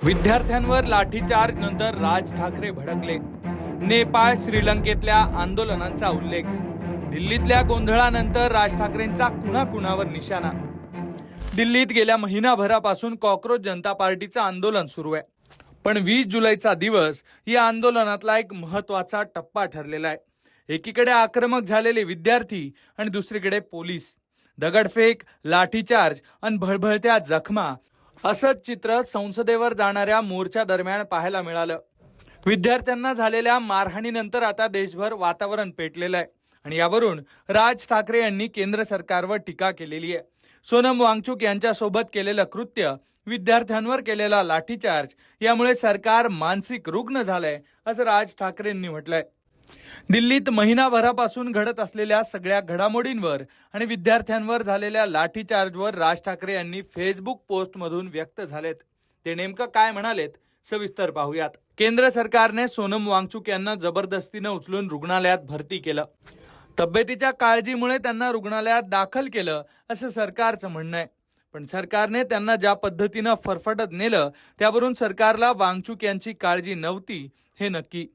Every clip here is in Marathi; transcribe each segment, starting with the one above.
विद्यार्थ्यांवर लाठीचार्ज नंतर राज ठाकरे भडकले. नेपाळ श्रीलंकेतल्या आंदोलनांचा उल्लेख. दिल्लीतल्या गोंधळानंतर राज ठाकरेंचा कुणाकुणावर निशाणा. दिल्लीत गेल्या महिनाभरापासून कॉक्रोच जनता पार्टीचं आंदोलन सुरू आहे. पण 20 जुलैचा दिवस या आंदोलनातला एक महत्वाचा टप्पा ठरलेला आहे. एकीकडे आक्रमक झालेले विद्यार्थी आणि दुसरीकडे पोलीस. दगडफेक, लाठीचार्ज आणि भळभळत्या जखमा असंच चित्र संसदेवर जाणाऱ्या मोर्चा दरम्यान पाहायला मिळालं. विद्यार्थ्यांना झालेल्या मारहाणीनंतर आता देशभर वातावरण पेटलेलं आहे आणि यावरून राज ठाकरे यांनी केंद्र सरकारवर टीका केलेली आहे. सोनम वांगचुक यांच्यासोबत केलेलं कृत्य, विद्यार्थ्यांवर केलेला लाठीचार्ज यामुळे सरकार मानसिक रुग्ण झालंय असं राज ठाकरेंनी म्हटलंय. दिल्लीत महिनाभरापासून घडत असलेल्या सगळ्या घडामोडींवर आणि विद्यार्थ्यांवर झालेल्या लाठीचार्जवर राज ठाकरे यांनी फेसबुक पोस्टमधून व्यक्त झालेत. ते नेमकं काय म्हणालेत सविस्तर पाहूयात. केंद्र सरकारने सोनम वांगचुक यांना जबरदस्तीनं उचलून रुग्णालयात भरती केलं. तब्येतीच्या काळजीमुळे त्यांना रुग्णालयात दाखल केलं असं सरकारचं म्हणणं आहे. पण सरकारने त्यांना ज्या पद्धतीनं फरफटत नेलं त्यावरून सरकारला वांगचुक यांची काळजी नव्हती हे नक्की.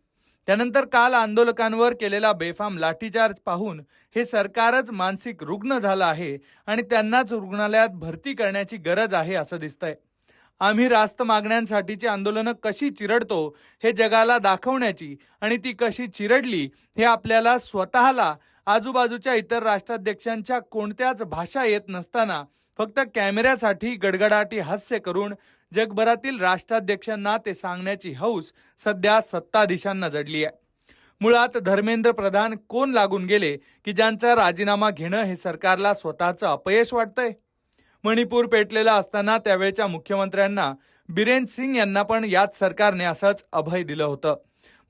त्यानंतर काल आंदोलकांवर केलेला बेफाम लाठीचार्ज पाहून हे सरकारच मानसिक रुग्ण झालं आहे आणि त्यांनाच रुग्णालयात भरती करण्याची गरज आहे असं दिसतंय. आम्ही रास्त मागण्यांसाठीची आंदोलनं कशी चिरडतो हे जगाला दाखवण्याची आणि ती कशी चिरडली हे आपल्याला स्वतःला आजूबाजूच्या इतर राष्ट्राध्यक्षांच्या कोणत्याच भाषा येत नसताना फक्त कॅमेऱ्यासाठी गडगडाटी हास्य करून जगभरातील राष्ट्राध्यक्षांना ते सांगण्याची हौस सध्या सत्ताधीशांना जडली आहे. मुळात धर्मेंद्र प्रधान कोण लागून गेले की ज्यांचा राजीनामा घेणं हे सरकारला स्वतःचं अपयश वाटतंय. मणिपूर पेटलेला असताना त्यावेळच्या मुख्यमंत्र्यांना बिरेन सिंग यांना पण याच सरकारने असंच अभय दिलं होतं.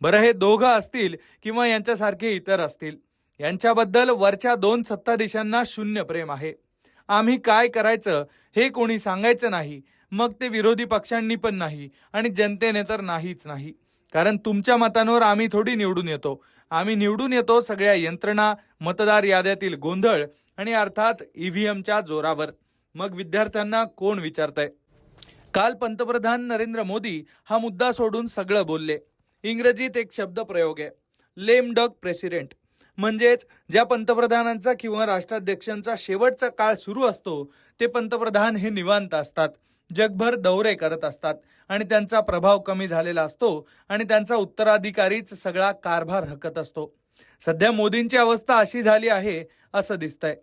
बरं, हे दोघं असतील किंवा यांच्यासारखे इतर असतील, यांच्याबद्दल वरच्या 2 सत्ताधीशांना शून्य प्रेम आहे. आम्ही काय करायचं हे कोणी सांगायचं नाही, मग ते विरोधी पक्षांनी पण नाही आणि जनतेने तर नाहीच नाही. कारण तुमच्या मतांवर आम्ही थोडी निवडून येतो. आम्ही निवडून येतो सगळ्या यंत्रणा, मतदार याद्यातील गोंधळ आणि अर्थात ईव्हीएमच्या जोरावर. मग विद्यार्थ्यांना कोण विचारतंय? काल पंतप्रधान नरेंद्र मोदी हा मुद्दा सोडून सगळं बोलले. इंग्रजीत एक शब्द प्रयोग आहे, लेम डक प्रेसिडेंट. म्हणजेच ज्या पंतप्रधानांचा किंवा राष्ट्राध्यक्षांचा शेवटचा काळ सुरू असतो ते पंतप्रधान हे निवांत असतात, जगभर दौरे करत असतात आणि त्यांचा प्रभाव कमी झालेला असतो आणि त्यांचा उत्तराधिकारीच सगळा कारभार हकत असतो. सध्या मोदींची अवस्था अशी झाली आहे असं दिसतंय.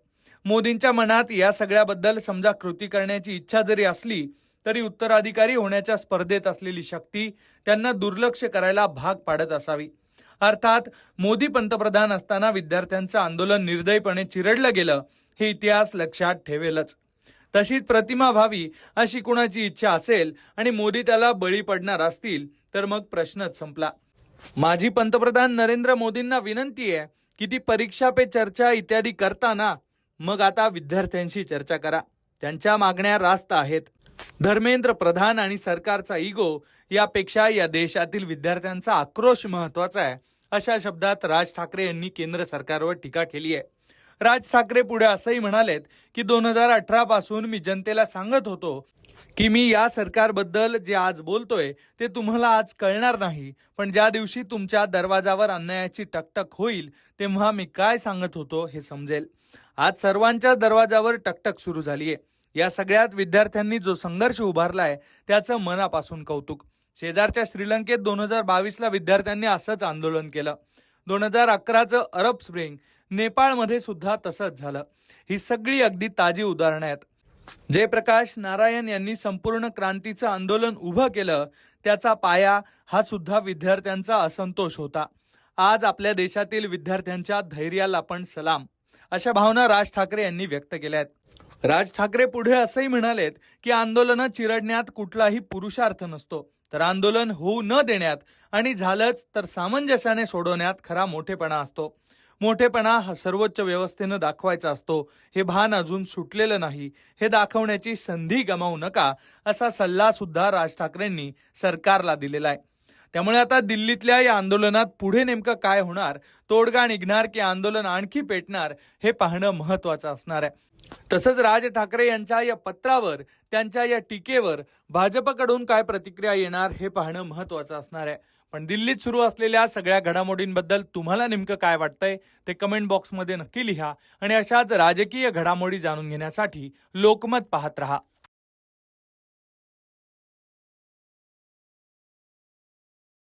मोदींच्या मनात या सगळ्याबद्दल समजा कृती करण्याची इच्छा जरी असली तरी उत्तराधिकारी होण्याच्या स्पर्धेत असलेली शक्ती त्यांना दुर्लक्ष करायला भाग पाडत असावी. अर्थात मोदी पंतप्रधान असताना विद्यार्थ्यांचं आंदोलन निर्दयीपणे चिरडलं गेलं हे इतिहास लक्षात ठेवेलच. तशीच प्रतिमा व्हावी अशी कुणाची इच्छा असेल आणि मोदी त्याला बळी पडणार असतील तर मग प्रश्नच संपला. माझी पंतप्रधान नरेंद्र मोदींना विनंती आहे की ती परीक्षा पे चर्चा इत्यादी करताना मग आता विद्यार्थ्यांशी चर्चा करा. त्यांच्या मागण्या रास्त आहेत. धर्मेंद्र प्रधान आणि सरकारचा इगो यापेक्षा या देशातील विद्यार्थ्यांचा आक्रोश महत्वाचा आहे अशा शब्दात राज ठाकरे यांनी केंद्र सरकारवर टीका केली आहे. राज ठाकरे पुढे असंही म्हणालेत की 2018 पासून मी जनतेला सांगत होतो की मी या सरकारबद्दल जे आज बोलतोय ते तुम्हाला आज कळणार नाही, पण ज्या दिवशी तुमच्या दरवाजावर अन्यायाची टकटक होईल तेव्हा मी काय सांगत होतो हे समजेल. आज सर्वांच्या दरवाजावर टकटक सुरू झालीय. या सगळ्यात विद्यार्थ्यांनी जो संघर्ष उभारलाय त्याचं मनापासून कौतुक. शेजारच्या श्रीलंकेत 2022ला विद्यार्थ्यांनी असंच आंदोलन केलं. 2011चं अरब स्प्रिंग, नेपाळमध्ये सुद्धा तसंच झालं. ही सगळी अगदी ताजी उदाहरणं आहेत. जयप्रकाश नारायण यांनी संपूर्ण क्रांतीचं आंदोलन उभं केलं, त्याचा पाया हा सुद्धा विद्यार्थ्यांचा असंतोष होता. आज आपल्या देशातील विद्यार्थ्यांच्या धैर्याला पण सलाम अशा भावना राज ठाकरे यांनी व्यक्त केल्या आहेत. राज ठाकरे पुढे असंही म्हणालेत की आंदोलनं चिरडण्यात कुठलाही पुरुषार्थ नसतो, तर आंदोलन होऊ न देण्यात आणि झालंच तर सामंजस्याने सोडवण्यात खरा मोठेपणा असतो. मोठेपणा हा सर्वोच्च व्यवस्थेनं दाखवायचा असतो. हे भान अजून सुटलेलं नाही, हे दाखवण्याची संधी गमावू नका असा सल्ला सुद्धा राज ठाकरेंनी सरकारला दिलेला आहे. त्यामुळे आता दिल्लीतल्या या आंदोलनात पुढे नेमकं काय होणार, तोडगा निघणार की आंदोलन आणखी पेटणार, हे पाहणं महत्वाचं असणार आहे. तसंच राज ठाकरे यांच्या या पत्रावर, त्यांच्या या टीकेवर भाजपकडून काय प्रतिक्रिया येणार हे पाहणं महत्वाचं असणार आहे. पण दिल्लीत सुरू असलेल्या सगळ्या घडामोडींबद्दल तुम्हाला नेमकं काय वाटतंय ते कमेंट बॉक्समध्ये नक्की लिहा आणि अशाच राजकीय घडामोडी जाणून घेण्यासाठी लोकमत पाहत रहा.